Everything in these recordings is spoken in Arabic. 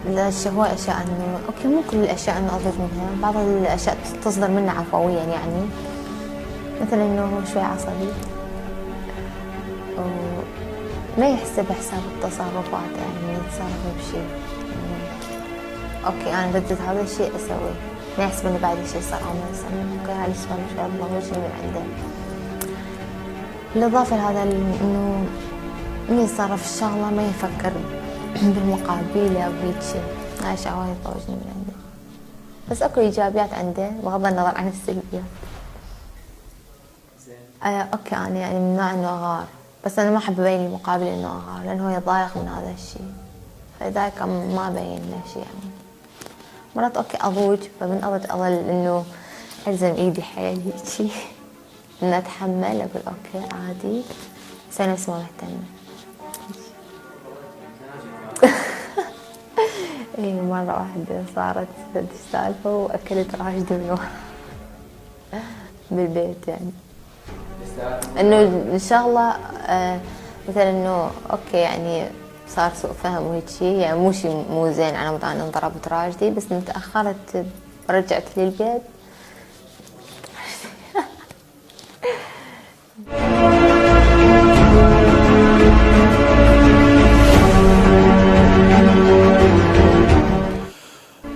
الاشياء هو اشياء انه اوكي مو كل الاشياء انه اضيف منها، بعض الاشياء تصدر منه عفويا يعني، مثلا انه هو شوي عصبي وما يحسب حساب التصرفات، يعني يتصرف بشيء اوكي انا بديت هذا الشيء اسويه، ما يحسب انه بعد شيء صار او ما يصير. اوكي هاي السؤال مش الله شيء من عنده. بالاضافه لهذا انه من يتصرف الشغله ما يفكر بالمقابل او هيك شيء، هاي اشياء وايد تضوجني من عنده. بس اكو ايجابيات عنده بغض النظر عن السلبيات. اوكي انا يعني من نوع انه اغار، بس انا ما احب ابين المقابل انه اغار لانه هو يتضايق من هذا الشيء، فلذلك ما ابين له شيء يعني. مرات اوكي اضوج، فمن اظل انه الزم ايدي حيل هيك شيء انه اتحمل، اقول اوكي عادي بس انا نفسي ما مهتمه. اي مرة واحدة صارت سالفة واكلت راشد من ورا بالبيت، يعني انه الشغلة مثلا انه اوكي يعني صار سوء فهم وهيك شيء، يعني مو شيء مو زين على مود انا انضربت راجدي، بس تأخرت رجعت للبيت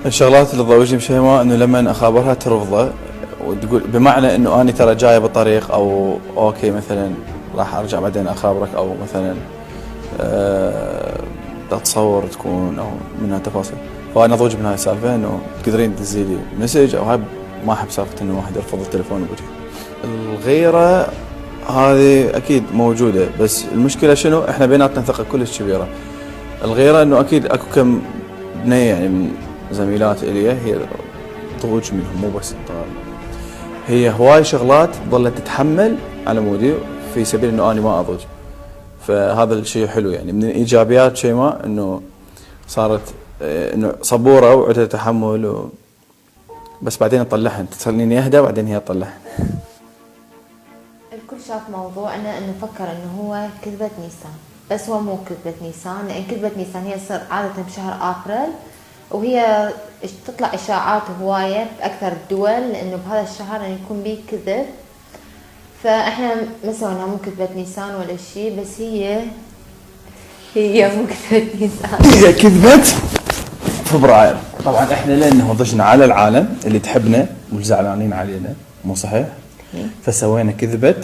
الشغلات اللي تضوجني بشيماء انه لما اخابرها ترفضه وتقول، بمعنى انه انا ترى جايه بالطريق، او اوكي مثلا راح ارجع بعدين اخابرك، او مثلا اتصور تكون او منها تفاصيل. فانا اضوج من هاي السالفه انه تقدرين تدزي لي مسج او هاي، ما احب سالفه انه واحد يرفض التليفون بوجهي. الغيره هذه اكيد موجوده، بس المشكله شنو؟ احنا بيناتنا ثقه كلش كبيره. الغيره انه اكيد اكو كم بنيه يعني من زميلات الي هي ضوج منهم، مو بس انطار. هي هواي شغلات ظلت تتحمل على مودي في سبيل انه انا ما اضوج. فهذا الشيء حلو يعني من الايجابيات شيماء انه صارت انه صبوره وعندها تحمل بس بعدين تطلعها، تخليني اهدى وبعدين هي تطلعها. الكل شاف موضوعنا انه فكر انه هو كذبة نيسان، بس هو مو كذبة نيسان، لان كذبة نيسان هي تصير عادة بشهر ابريل، وهي تطلع اشاعات هواية باكثر الدول لانه بهذا الشهر يعني يكون به كذب، فاحنا ما سويناها مو كذبة نيسان ولا شيء، بس هي مو كذبة نيسان، هي كذبة فبراير. طبعا احنا لانه ضجنا على العالم اللي تحبنا والزعلانين علينا، مو صحيح؟ فسوينا كذبة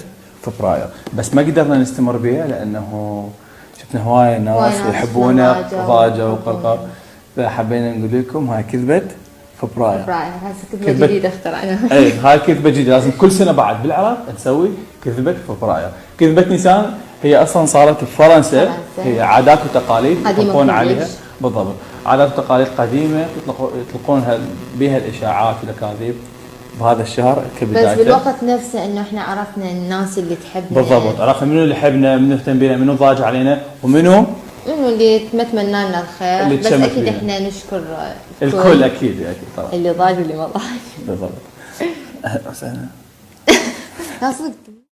فبراير، بس ما قدرنا نستمر بها لانه شفنا هواي ناس يحبونا ضاجة وقرقر، فحبينا نقول لكم هاي كذبة فبراير. هسه كذبة جديدة اخترعناها. اي هاي كذبة جديدة، لازم كل سنة بعد بالعراق نسوي كذبة فبراير. كذبة نيسان هي اصلا صارت بفرنسا، هي عادات وتقاليد يطلقون عليها بالضبط، عادات وتقاليد قديمة يطلقونها بها الاشاعات والاكاذيب بهذا الشهر كبداية. بس بالوقت نفسه انه احنا عرفنا الناس اللي تحبنا، بالضبط عرفنا منو اللي يحبنا، منو يهتم بينا، منو ضاج علينا، ومنو اللي تتمنى لنا الخير. بس اكيد بينا. احنا نشكر الكل اكيد طبعا، اللي ضاج واللي ما ضاج. بالضبط. لا صدق